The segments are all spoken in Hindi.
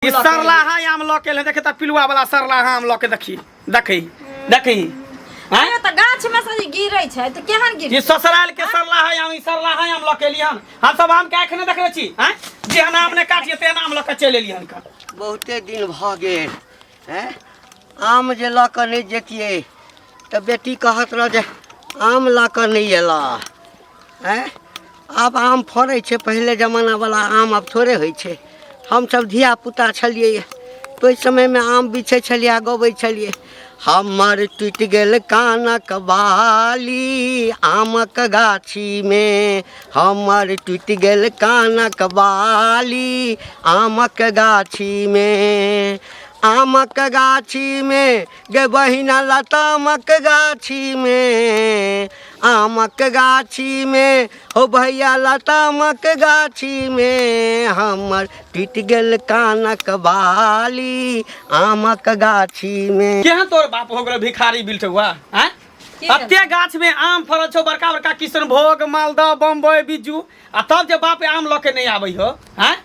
कि सरलाहा आम ल के देखे त पिलुआ वाला सरलाहा आम ल के देखी देखी देखी आयो त गाछ में से गिरै छै त केहन गिरै ये ससुराल के सरलाहा आम ई सरलाहा आम ल के लिहन हम सब आम के एखने देखले छी हैं जे आम ने काटिए ते आम ल के चले लिहन का बहुते दिन भ गेल हैं आम जे ल के नहीं जेतिए त बेटी कहत रह जे आम ला के नहीं एला हैं अब आम फड़े छे पहले जमाना वाला आम अब थोड़े होइ छे हम सब धिया पुता छलिए तो समय में आम बिछे छलिए गबै छलिए हमर टूट गेल कानक बाली आमक गाछी में हमर टूट गेल कानक बाली आमक गाछी में आमक गाछी में गे बहिना लतामक गाछी में आमक गाछी में हो भैया लतामक गाछी में हमर टूट गेल कानक बाली आमक गाछी में केहन तोर बाप हो गेल भिखारी बिलठुआ हैं अत्ते गाछ में आम फरल छौ बड़का बड़का किशनभोग मालदह बम्बई बिज्जू आ तब जे बाप आम ल के नहीं आबै हो हैं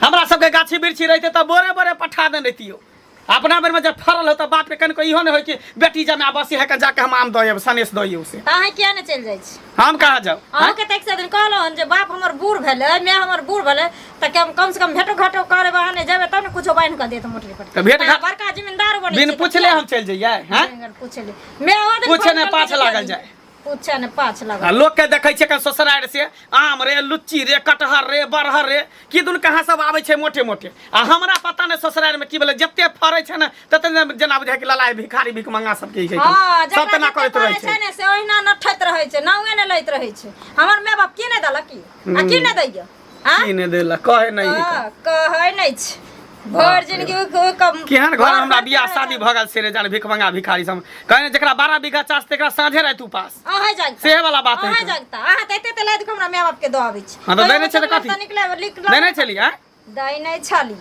हमरा सबके गाछी बिरछी रहते त बोरे बोरे पठा देन रहितियो अपना बेर में जब फरल हो त बाप के कनको इहो न होय कि बेटी जमा बसी है के जाके हम आम दइब सनेस दइयो से ताहे किया न चल जाय छी हम कहा जाऊ अहाँ के तक से दिन कहलो जे बाप हमर बूढ़ भेले मैं हमर बूढ़ भेले त कम से कम भेटो घाटो करे बहाने जेबे तब न कुछो बाइन कर देत मोटरी पर त भेट घाट बड़का जमींदार बने बिन पूछले हम चल जइए हैं पूछले मैं ओदे पूछे ने पाछ लागल जाए पूछे ने पाछ लागल लोग के देखै छै के ससुरार से आम रे लुच्ची रे कटहर रे बरहर रे कि दुन कहां सब आबै छै मोटे मोटे आ हमरा पता नै ससुरार में की भेलै जत्ते फरै छै न तते जना बुझाय कि ललाय भिखारी भिख मंगा सब के छै हां सब तना करैत रहै छै ने से ओहिना नठैत रहै छै नाउए ने लैत रहै छै हमर माय बाप की नै देलक की आ की नै दैय हां की नै देला कहे नै कहै नै छै भर जिंदगी को कम केहन घर हमरा बियाह शादी भ गेल से रे जान भिख मंगा भिखारी सब कहने जेकरा 12 बीघा चास तेकरा साझे रात उपास अहाँ जागता से वाला बात है अहाँ जागता अहाँ त एते लाद हमरा माय बाप के दो आबै छै हां त दै नै छै त कथि दै नै छली हैं दै नै छली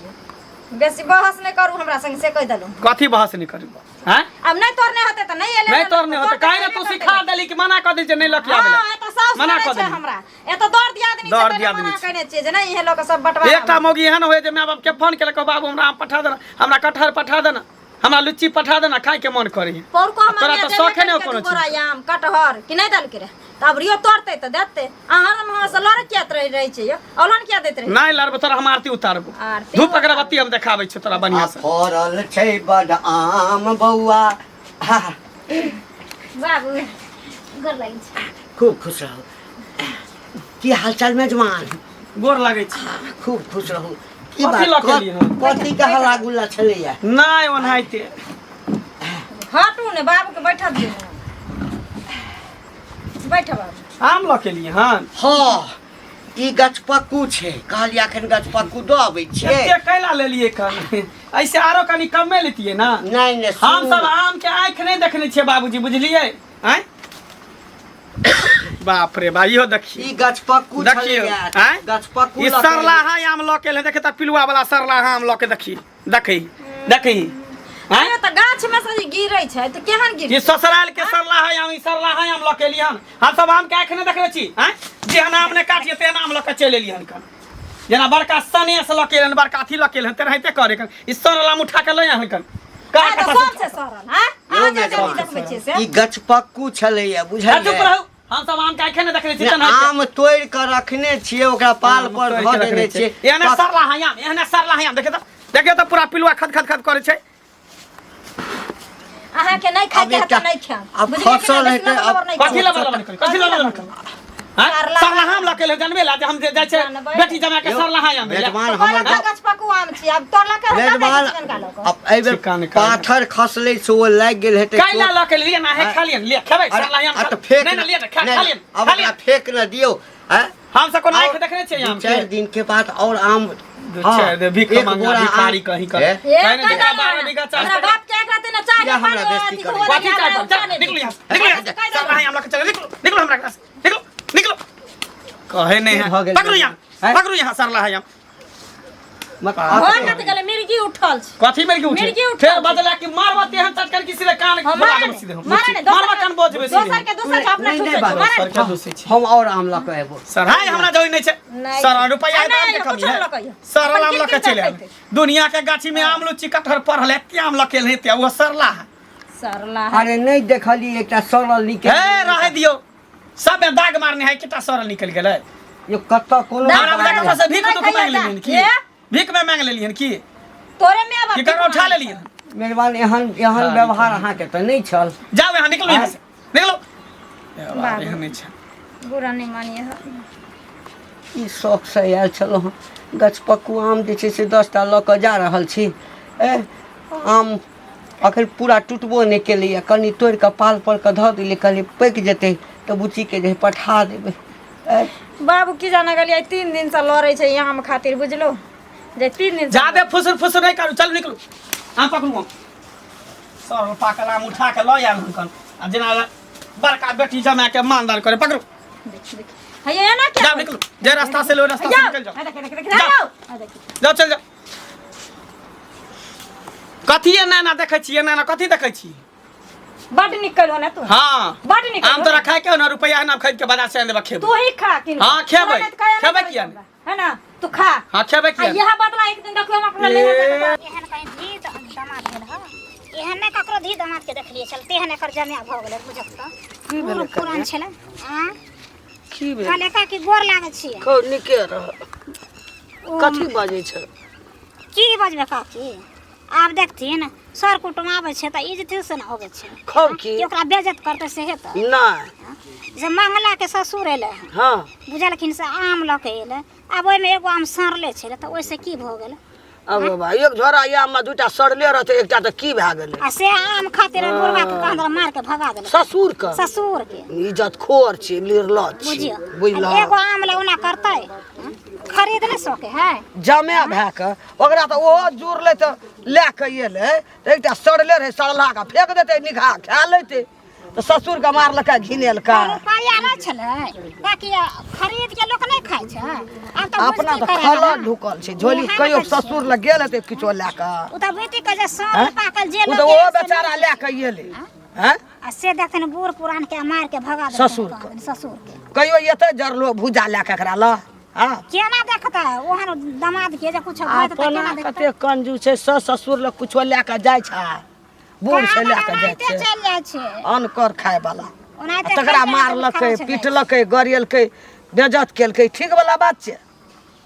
बेसी बहस नै करू हमरा संग से कह देलु कथि बहस नै करू हैं अब नै तोरने होते त नै एले नै तोरने होते काहे रे तू सिखा देली कि मना कर दे जे नै लक आबेला हां एत सास मना कर दे हमरा एत दौड़ दिया आदमी से मना कहने छै जे नै इहे लोग सब बटवा एकटा मौगी एहन होय जे माय बाप के फोन केलक बाबू हमरा आम पठा देना हमरा कटहर पठा देना हमरा लुच्ची पठा देना खाए के मन करे पर को तोरा त शौखे नै कोनो बोरा आम कटहर कि नै दल के रे तब रियो तोड़ते त देते अहाँ हम से लड़ किया रही छै यो औलन किया देत रही नै लड़ब तोरा हम आरती उतारबो धूप अगरबत्ती हम देखाबै छ तोरा बढ़िया से फरल छै बड आम बौआ बाबू गोर लागै छै खूब खुश रहो की हालचाल मेजबान गोर लागै छै खूब खुश रहो की कथी बात लकेली हम कथी के हल्ला गुल्ला छलैया नै ओनाइते हटू ने बाबू के बैठा दियो बैठा बाबू आम लकेली हन हां ई गछपक्कू छै कहलिया एखन गछपक्कू दो आबै छै एते कैला लेलिए कन ऐसे आरो कनी कमे लेतिए ना नै नै हम सब आम के आंख नै देखने छियै बाबूजी बुझलिए हैं बाप रे भाई यो देखिए ई गछपक्कू देखिए हैं गछपक्कू ई सरलाहा आम ल के देखे त पिलुआ वाला सरलाहा आम ल के देखी देखी देखी आयो त गाछ में से गिरै छै त केहन गिरै ये ससुराल के सरलाहा आम ई सरलाहा आम ल के लिहन हम सब आम के आंख नै देखले छी हैं जे आम ने काटिए ते आम ल के चले लिहन कन जना बड़का सनेस ल के लन बड़का अथी ल के लन ते रहते करे कन ई सरला उठा के ले आन कन का सबसे सरल हां अहाँ जे देखबै छी से ई गछपक्कू छलैया बुझलिए चुप रहू हम सब आम के आंख नै देखले छी तन आम तोड़ के रखने छियै ओकरा पाल पर धऽ देने छियै एहने सरलाहा आम देखे त पूरा पिलुआ खद खद खद करे छै अहाँ के नै खाइ के त नै खाय अब फसल है त कथि ला हां सरलाहा आम ल के ले जानबे ला हम जे जाय छै बेटी जमा के सरलाहा आम मेजबान हमर गछपक्कू आम छी अब तोड़ला के मेजबान अब एबे पाथर खसले से ओ लाग गेल हेतै कैला ल के लिए ना है खा लियन ले खेबै सरलाहा आम त फेक नै ले खा लियन अब ना फेक न दियो हैं हम सब को आंख देखने छियै आम 4 दिन के बाद और आम भीख मंगा भिखारी कहीं कर कहने देखा 12 बीघा चास हमरा बाप के एकरा ते न चाह हमरा बेइज्जती करे कथि चाह निकल यहां सरलाहा आम ल के चले निकलो हमरा क्लास निकलो कहे नहीं है पकड़ो यहां सरलाहा आम मत न त गले मिर्गी उठल छै कथी मिर्गी उठे मिर्गी उठल फिर बदला कि मारवा तेहन चटकर किसी रे कान बोला के सीधे मारवा कान बोझ बेसी दोसर के अपना नहीं, ठुसे नहीं, छै मारे सर के दोषी छी हम और आम लऽ के एबो सर हाय हमरा जोइ नै छै नहीं। सर रुपया नहीं, दाम के कुछ कमी हम लऽ है कहियो। सर अपन आम लऽ के किन-किन चले खैते। दुनिया के गाछी में आम लुच्ची कटहर पढ़ल एते आम लऽ के हेते वो सरला है सरला अरे नहीं देखली एकटा सड़ल निकल हे रहे दियो सब में दाग मारने है कितना सरल निकल गेलै यो कत्ता कोनो दाग हमरा मारने बुझा से भीख नहीं तो खाइए मांग लेलियन की ये? भीख में मांग लेलियन की तोरे में अब की कर उठा लेलियन मेहरबान एहन एहन व्यवहार अहाँ के त नहीं छल जाओ यहाँ निकलो यहाँ से निकलो बाबू। यहाँ नहीं छै बुरा नहीं मानिए ई शौक से आयल छलहुँ हँ गछपक्कू आम जे छै से 10टा लऽ कऽ जा रहल छी आम अखन पूरा टूटबो नहीं केलैए कनि तोड़ि कऽ पाल पर कऽ धऽ देलियै कहलियै पकि जेतै तऽ बुच्चीके जे पठा देबै बाबू की जाना गलिए 3 दिन से लड़े छै यहाँ में खातिर बुझलो जे 3 दिन से ज्यादा फुसर फुसर नहीं करू चलो निकलो आम पकड़ू सर पाकल आम उठा के लऽ आयल हुनकन आ जेना बड़का बेटी जमा के मानदार करे पकड़ू है ये ना क्या जाओ निकलो जे रास्ता से लो रास्ता से निकल जाओ आ देख जाओ जाओ चल जाओ कथी एना देखै छी एना कथी देखै छी बड निकल हो ना तू हाँ बड निकल आम तोरा खाए के ना रुपया ना खरीद के बाजार से आन देबा खेबे तू ही खा किन हाँ, खेबै। खेबै किया नहीं? है ना तू खा हाँ खेबे किया यह बदला एक दिन देखो हम अपना ले एहन कहीं धी दामाद भेल ह एहन नै ककरो धी दामाद के देखलिए चलते हन एकर जमिया भ गेलै बुझक त की भेलै पुरान छलै हां की भेल काले का की गोर लागै छियै खौ निके रह कथी बाजै छ की बजबे काकी आब देखथिन सर कुटुम आबै छै त इज्जत से न होबै छै खौ की कि ओकरा बेइज्जत करतै से हेतै नहीं जे मंगला के ससुर एलै हाँ बुझलखिन से आम लऽ के एलै आब ओहिमे एगो आम सड़ले छलै त ओइसे की भ गेलै अब बाबा एक झोरा आम में 2टा सड़ले रहते एकटा त की भए गेलै आ से आम खातिर बुढ़वा के कांदर मार के भगा देलै ससुर के ससुर के इज्जत खोर छी निर्लज छी बुझियो बुझला एगो आम ले ओना करतै खरीद नहीं सके है जमे भए के ओकरा त ओहो जुड़ले त लए के एलै त एकटा सड़ले रहे सड़ला के फेंक देतै निखा खा लेतै त ससुर के मारलकै घिनेलकै रुपया नहीं छलै ताकि खरीद के लोग नहीं खाइ छै आब त अपना बुझती त करे खला है ढुकल छै झोली कहियो ससुर लग गेल हेतै किछो लए के उ त बुझती के जे हैं? साँझ पाकल जे उ लोग त गेल ओहो से बेचारा नहीं- लए के एलै हैं आ से देखथिन बूढ़ पुरान के मार के भगा देथिन ससुर के। कहथिन ससुर के कहियो एतै जरलो भुजा लए के एकरा ल हाँ केना देखता ओहन दामाद के जे कुछ होय त अपना केना देखता कते कंजूस छै ससुर लग कुछो लए के जाइ छै बूढ़ से लए के जाइ छै चल जाइ छै अनकर खाय वाला ओनाहिते तकरा खाइ छै, मारलकै खाइ छै, पीटलकै गरियलकै बेजत केलकै ठीक वाला बात छै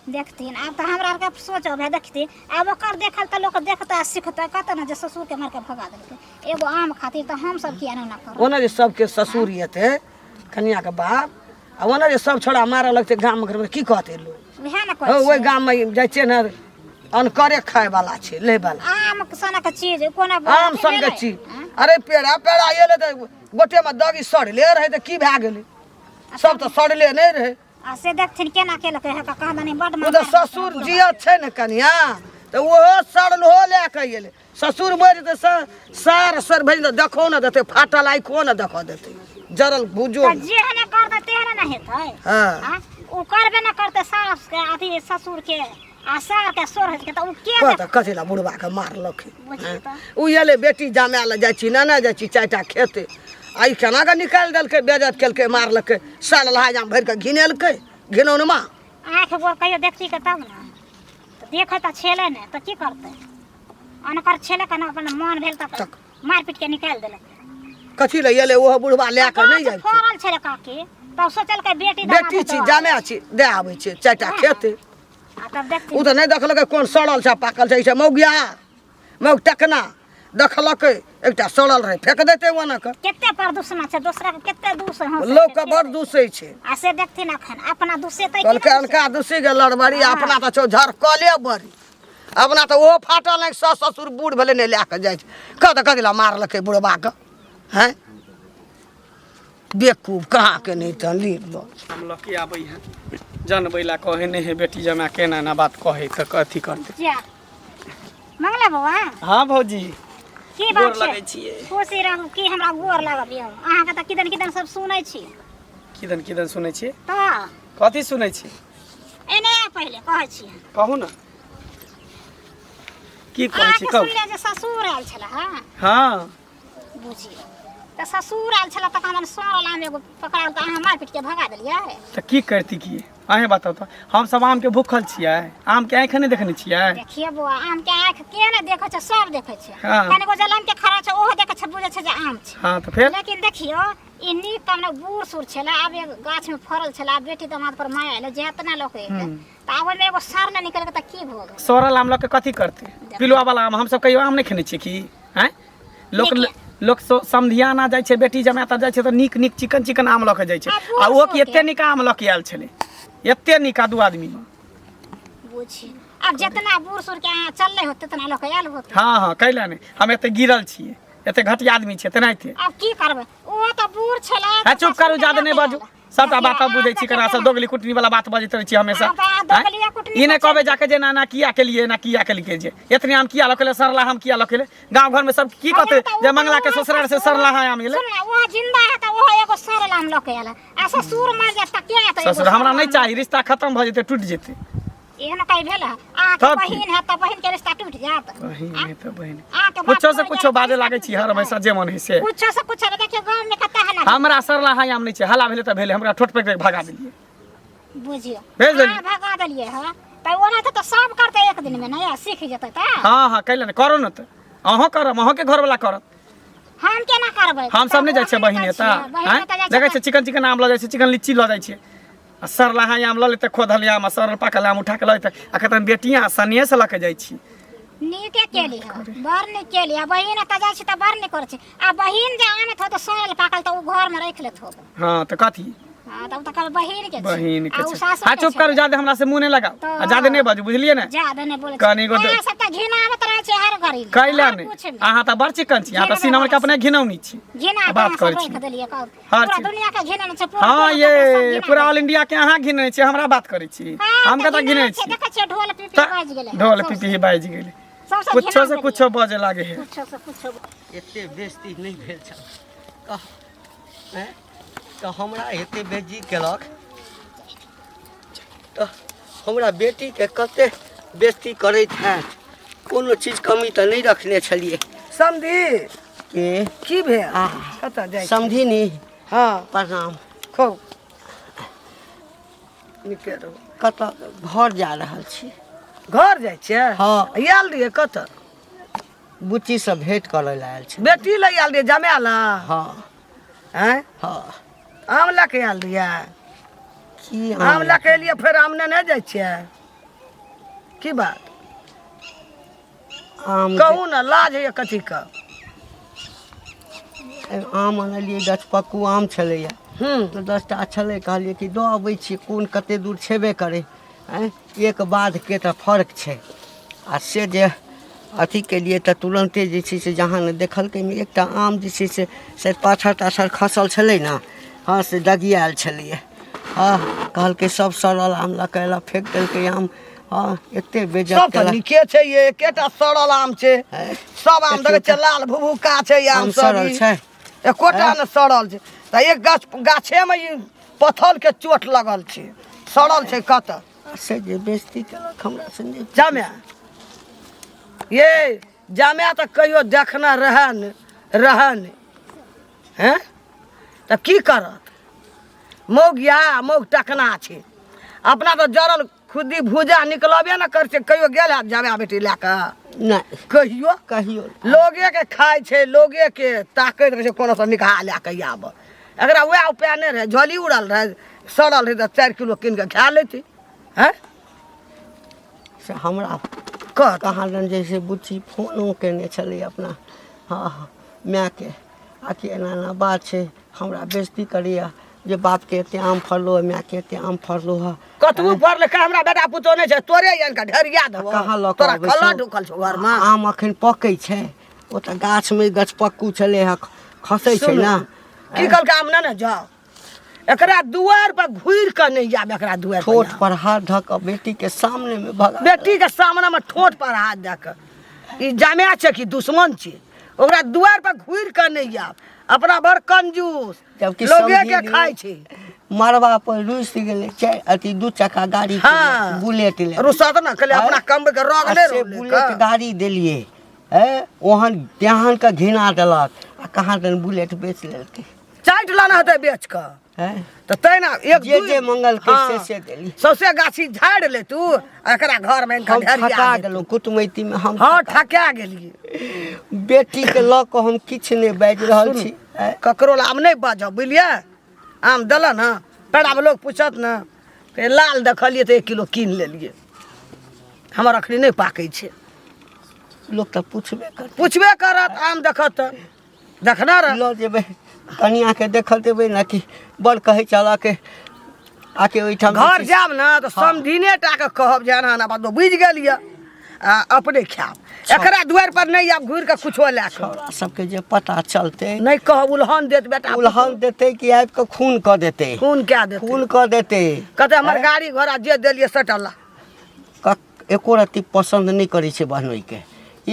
देखथिन आब त हमरा आर के सोचो भे देखती आब ओकर देखल त लोग देखता सीखता कहता ना जे ससुर के मार के भगा देलकै एगो आम खातिर त हम सब किया ना करब ओने जे सबके ससुर येते कन्या के बाप आ ओने जे सब छोड़ा मारऽ लगतै गाम घर में की कहतै लोग उहे ना हो कहै ओहि गाम में जाइ छै ने अनकरे खाय वाला छै ले वाला आम सनक चीज कोना आम सन के चीज अरे पेड़ा पेड़ा एले त गोटे में दगी सड़ले रहे त की भए गेलै सब त सड़ले नहीं रहे आ से देखथिन केना केलकै है कहा दनी बड उ त ससुर जियत छै ने कन्या त ओहो सड़लो लए के एलै ससुर मरि त सार सर भेज देखो न देतै फाटल आँखो न देखो देतै जरल भुजो त जेहने करतै तेहने ना हेतै हाँ हाँ? उ करबे ना करतै सास के अथी ससुर के आ सार के सोर के त उ के कहता कथी ला बुढ़वा के मारलक बुझियो त उ एले बेटी जामे ला जाइ छी नाना जाइ छी 4टा खेते आई केना के निकालि देलकै बेजत केलकै मारलकै साल लहाजाम भरि के घिनेलकै घिनौनमा आँख गोर कहियो देखती के तब ना त देखे त छेले ने त की करतै अनकर छेले के ना अपन मन भेल त मार पीट के निकाल देलक कथी ला एले ओहो बुढ़वा लए के नहीं जाइ छै फरल छेले काकी तब सोचल के बेटी बेटी छी जामे छी दे आबै छै 4टा खेते आ तब देखती उ त नहीं देखलकै कोन सड़ल छै पाकल छै ई छै मौगिया मौग टकना देखलकै एकटा सड़ल रहे फेंक देतै ओना के केते प्रदूषण छै दूसरा के केते दूषण हो लोग के बड़ दूसै छै आ से देखथिन अखन अपना दूषित कहलकै अनका दूसै के लड़बड़ी अपना त छौ झरकले बड़ी अपना त ओहो फाटल नहीं ससुर बूढ़ भेलै नहीं लए के जाइ छै कहता कथी ला मारलकै बुढ़बा के हैं बेकूफ कहाँ के नहीं तन लीड लो हम लकी आबै है जनबै ला कहे नहीं है बेटी जमा केना ना बात कहे त कथी करते जा मंगला बाबा हाँ भौजी की गोर बात लगै छै छियै खुशी रहू की हमरा गोर लागब यौ अहाँ के त किदन किदन सब सुनै छी किदन किदन सुनै छियै त कथी सुनै छी एने पहिले कहै छी कहू ना की कहै छी कहू सुनलिए जे ससुर आयल छले हाँ हाँ बुझिए तो ससुर आयल छले तक हमन सड़ल आम एगो पकड़ाल त अहाँ मार पीट के भगा देलिए तो की करती की अहें बताओ तो हम सब आम के भूखल छियै आम के आँख नहीं देखने छियै देखिए बुआ आम के आँख के ने देखे छै सब देखे छै हाँ। कनिगो जलम के खड़ा छै ओहो देखे छै बुझे छै जे आम छै हाँ तो फिर लेकिन देखियो ई नीक कम ने बूढ़ सूढ़ छले आब एक गाछ में फरल छले आब बेटी दामाद पर माया आयल जेतना लोग एले त आब में एगो सर ने निकल के त की भो गेल सड़ल आम लग के कथी करते पिलुआ वाला आम हम सब कहियो आम नहीं खेने छियै की हैं लोग लोग समधियाना जाइ छै बेटी जमाता जाइ छै त नीक नीक चिकन चिकन आम लऽ के जाइ छै आ ओ कि एते नीक आम लऽ के आयल छलै एते नीक दू आदमी में बुझी अब जितना बूढ़ सूढ़ के यहाँ चलले होते तना लोग आयल होते हाँ हाँ कैला नहीं हम एते गिरल छियै एते घटिया आदमी छियै तेनाहिते अब की करबे ओ त बूढ़ छले हाँ चुप करू ज्यादा नहीं बाजू सबटा बात बुझे छी कना सब दोगली कुटनी वाला बात बजैत रहै छी हमेशा ई नहीं कहबे जाके जे ना किया के लिए ना किया के लिए जे इतने आम किया लखेले सरला हम किया लखेले गांव घर में सब की कहते जे मंगला के ससुराल से सरला है आम गेले सुन ना वो जिंदा है त वो एगो सरल आम लोग आयल आ ससुर मर जात त के त ससुर हमरा नहीं चाहिए रिश्ता खत्म भ जेते टूट जेते एहन कहीं भेल है आ के बहिन है त बहिन के रिश्ता टूट जात बहिन है तो बहिन आ के कुछो से कुछो बाजे लागे छी हर हमेशा जे मन है से कुछो से कुछ देखियो गांव में कता हला हमरा सरला है आम नहीं छै हला भेले त भेले हमरा ठोट पे भगा देलिए बुझियो भेज देलिए। हाँ, भगा देलिए है त ओना त सब करते एक दिन में नया सीख जेते त हाँ हाँ कैले करो न त अहाँ करब अहाँ के घर वाला करब हम केना करबै हम सब नहीं जाइ छै बहिन एता देखे छै चिकन चिकन आम लऽ जाइ छै चिकन लीची लऽ जाइ छै आ सरला हाँ आम लऽ लेते खोदल आम आ सरल पाकल आम उठा के लऽ जेतै आ कहतन बेटियाँ सनिये से लऽ के जाइ छी नीके केली है बर नीक केली आ बहिन त जाइ छी त बर नीक कर छी आ बहिन जे आनत हो त सरल पाकल त उ घर में राख लेत हो हाँ तो कथी हां तब त कल बहिन के बहिन के आ उ छै सासु हाँ चुप करू ज्यादा हमरा से मुंह नहीं लगाओ आ ज्यादा नहीं बाजू बुझलिए ना ज्यादा नहीं बोले कनी गो आ सब त घिनावत रहे छै हर घड़ी कैला नहीं अहाँ त बड़ चिकन छी अहाँ त सीना में के अपने घिनौनी छी घिना बात बात करै कर छी। रख देलिए हर पूरा चीज। दुनिया के घिना छै हाँ ये पूरा ऑल इंडिया के अहाँ घिने छी हमरा बात करै छी हम कतऽ घिने छी देखे छै ढोल पीपी बाज गेले ढोल पिपी बाज गेले कुछो से कुछो बजे लागे है कुछो से कुछो एते बेइज्जती नहीं भेल छल कह हैं तो हमरा एते बेइज्जती केलक तो हमरा बेटी के कते बेइज्जती करैत है कोनो चीज कमी तो नहीं रखने छलिए समधी के की भेल कतऽ जाइ छी? समझी नी हाँ प्रणाम खूब नीके रहू कतऽ घर जा रहल छी घर जाइ छियै हाँ। आयल रहियै कतऽ बुच्ची से भेंट करे ला आयल छी बेटी लग आयल रहियै जमाय ला हाँ हैं हाँ आम लऽ के आयल रहियै की आम लऽ के एलियै फेर आम नहि जाइ छियै की बात आम कहू ने लाज है कथी का आम आनलियै गछपक्कू आम छलैया तो 10टा छलै कहलियै कि दऽ अबै छी कोन कते दूर छेबे करे हैं एक बाद के तऽ फर्क छै आ से जे अथी केलिए तऽ तुरंते जे छै से जहाँ ने देखलकै में एकटा आम जे छै से पाछड़ ताछड़ खसल छलै ने हाँ से दगियाल छलैया हाँ कहलकै सब सड़ल आम लऽ के एला फेंक देलकै आम हाँ एते सब बेइज्जत तऽ केलक नीके छै ये एकेटा सड़ल आम छै सब आम देखै छै लाल भुभुका छै आम आम सड़ल छै एकोटा ने सड़ल छै तऽ एक गाछे में ई पत्थर के चोट लगल छै सड़ल छै कतऽ से जे बेइज्जती केलक हमरा से नहि जामे ये जामे तऽ कहियो देखना रहन हैं तब की करत मौग या मौग टकना छै अपना तो जरल खुदी भूजा निकलबे न कर छै कहियो गेल है जामे बेटी लए कऽ नहि कहियो कहियो लोगे के खाय छै लोगे के ताकैत रहे छै कोनो से निकाह लए के आब एकरा वएह उपाय नहीं रहे झोली उड़ल रहे सड़ल रहे तो 4 किलो कीन के खा लेती हैं से हमरा कह कहाँ दन जैसे बुच्ची फोनो केने छलै अपना हाँ हाँ मायके आ कि एना एना बात छै हमरा बेइज्जती करैया जे बाप के एते आम फरलो है माय के एते आम फरलो है कतबू पढ़ लिखा हमरा बेटा पुतो नहीं छै तोरे यान का ढेरिया देबो कहाँ लऽ के तोरा अबै खला छौ? ढुकल छौ घर में आम अखन पकै छै ओ तऽ गाछ में गछपक्कू छलै है खसै छै सुन, ना की कहलकै आम ना जाओ एकरा दुआर पर घुर के नहीं जाब एकरा दुआर ठोट पर पर हाथ धऽ कऽ बेटी के सामने में भगा बेटी के सामने में ठोट पर हाथ दे के ई जामे छै कि दुश्मन छै ओकरा दुआर पर घुर के नहीं जाब अपना बड़ कंजूस जबकि लोगे समझी के ली- खाय छै मरबा पर रुस गेले अथी 2 चक्का गाड़ी हाँ। बुलेट ले रुसत ना कले अपना कम के रोग ले से बुलेट गाड़ी देलिए है ओहन देहान का घिना देलक आ कहाँ तन बुलेट बेच लेलकै चाट लाना होते बेच का है तो तै ना एक जे मंगल के हाँ। से देली सौसे गाछी झाड़ ले तू एकरा घर में इनका हम ढेरिया ठका गेल। गेलहुँ कुटमैती में हम हाँ ठका गेलिए बेटी के लऽ कऽ हम किछु नहि बाजि रहल छी हैं? ककरो ला आम नहीं बाजब बुझलिए आम दिल ना पेड़ा में लोग पूछत ना कि लाल देखलिए तो 1 किलो कीन लेलिए हमर अखनी नहीं पाकै छै लोक तऽ पूछबे कर पूछबे करत आम देखत तऽ देखना रह लऽ जेबै कनिया के देखल देबै ना कि बड़ कहै चला के आके ओहिठाम घर जाब ना तो समझिने टा के कहब जे एना बात बुझि गेलिए आ अपने खाब एकरा दुआर पर नहीं आब घुर के कुछो ला के छौड़ा सबके जे पता चलतै नहीं कहब उल्हन देत बेटा उल्हन देतै कि आबि कऽ खून कऽ देतै खून क्या देते खून कऽ देतै कहते हमर गाड़ी घोड़ा जे देलिए सटला एको रत्ती पसन्द नहीं करै छै बहनोइके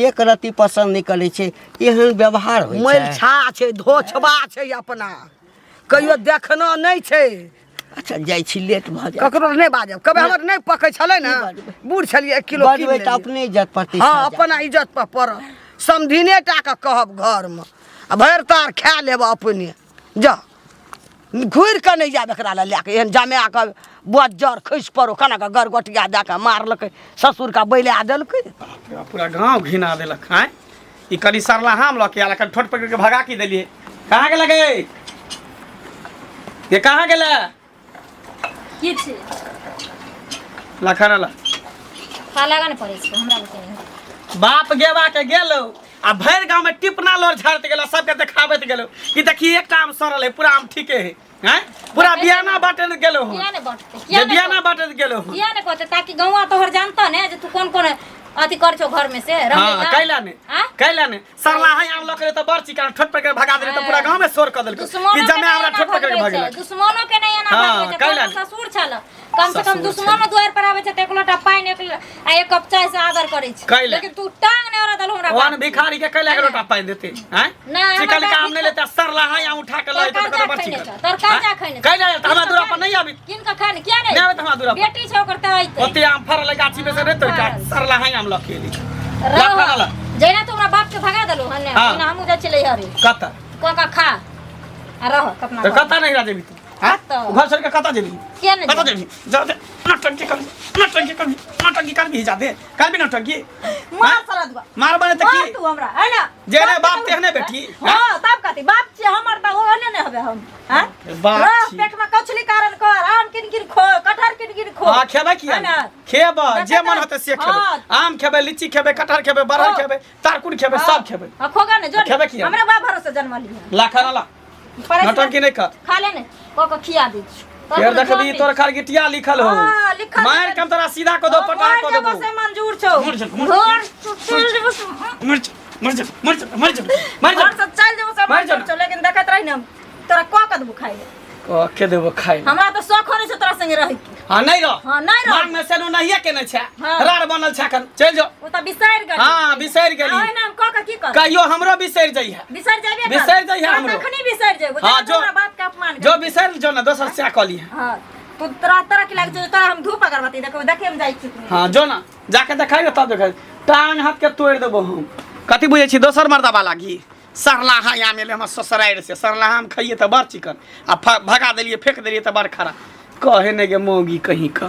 एक रत्ती पसन्द नहीं करै छै एहन व्यवहार होइ मैल छै छा छै धोछबा छै अपना कहियो देखना नहीं छै अच्छा जाइ छी लेट भऽ जाय ककरो नहीं बाजब कभी हमर नहीं पकै छलै ना बूढ़ छलिए 1 किलो कीन बजबै तऽ लेलिए। अपने इज्जत प्रति हाँ अपना इज्जत पर पड़त समझिने टा के कहब घर में आ भरि तार खा लेब अपने जा घुर के नहीं जाब एकरा लए के एहन जमा के बज्जर खसि पड़ो कना के गरगोटिया दे के मारलकै ससुर का बैला देलकै पूरा गांव घिना देलक हैं ई कनी सरला हम लके आला कन ठोट पकड़ के भगा की देलिए कहाँ गेल गे ये कहाँ गेल की छै लखन ला खा लगा ने पड़े छै हमरा बुते नहीं बाप गेवा के गेलो आ भरि गांव में टिपना लोर झाड़ते गेलो सबके देखाबैत गेलो कि देखी एकटा आम सड़ल है पूरा आम ठीके है हैं पूरा बियाना बाटे गेलो हो किया ने बाटते जे बियाना बाटे गेलो हो किया ने कहते ताकि गौवा तोहर जानता ने जे तू कौन कौन अथी कर छो घर में से हाँ कैला ने सरला है आम लकरे तो बड़ चिकन ठोट पकड़ के भगा देले तो पूरा गांव में शोर कर देलको कि जमे हमरा ठोट पकड़ के भगेला दुश्मनों के नहीं आना हाँ, भागे कैला छै ने। ससुर छल कम से कम ससुर दुश्मनों द्वार पर आवे छै त एक लोटा पानी आ एक कप चाय से आदर करे छै कैला। लेकिन तू टांग ने औरत हमरा वन भिखारी के कैला के लोटा पानी देते हैं ना, हमरा चिकन बाप काम नहीं भिखा- लेते सरला है आम उठा के लाए तो तरकारी बड़ खैने चिकन छ, तरकारी खैने छ। कैला तो हमरा दूरा पर नहीं आबी किन का खाने किया नहीं आबे तो हमरा दूरा पर बेटी छौ करते आइते ओते आम फरल गाछी में से रहतो का सरला है आम लखेली रहो लखनला जैना तो हमरा बाप के भगा देलो हने हाँ। ना हमू जा चले हरे कता का खा आ रहो कतना तो कता नहीं राजे भी तू हैं कता। घर छोड़ के कता जेबी किया ने कता जेबी जा दे नटंकी कर भी जा दे कर भी नटंकी मार साला दुआ मार बने त मार की तू हमरा है ना जेने बाप तेहने बेटी हां तब कहती बाप छे हमर त ओने ने हबे हम हैं बाप रह, छी। पेट में कचली कारण कर आम किन खो कटहर किन खो हां खेबे किया है ना? खेब जे मन देखा होते से हाँ। खेबे आम खेबे लीची खेबे कटहर खेबे बरहर हाँ। खेबे तारकुन खेबे सब खेबे हां खोगा ने जो खेबे किया? हमरा बाप भरोसे जन्म लिया लाखनला नटंकी नहीं कर खा ले ने को खिया दे यार देखबी तोर खार गिटिया लिखल हो हाँ, लिखल मार है। कम तोरा सीधा को दो पटा को दो से मंजूर छौ मर जा, मर घर मर घर से चल जेबो से मर जा। मंजूर छौ लेकिन देखत रही ने तोरा को कदबो खाई को के देबो खाइ हमरा तो शौक होने से तोरा संगे रही हां नहीं रह हां नहीं रह मांग में से नु नहीं के न छै हाँ। रार बनल छै कन चल जाओ ओ त बिसार गेली हां बिसैर गेली ओइ नाम को की कर कहियो हमरो बिसैर जइहे बिसार जाबे बिसैर जाइए हमरो। तखनी बिसार जेबो हाँ, जो- हमरा बाप के अपमान जो बिसैर जो ना दोसर से कली हां तू तरह की लाग जो तोरा हम धूप अगरबत्ती देखे हम जाई छी हां जो ना जाके देखाइयो तब देखाइ टांग हाथ के तोड़ देबो हम कथि बुझै छी दोसर मर्दाबा लागी सरलाहा या मेले हम ससुराइर से सरलाहा हम खाइए त बड़ चिकन आ भगा देलिए फेंक देलिए त बड़ खरा कहे ने गे मौगी कहीं का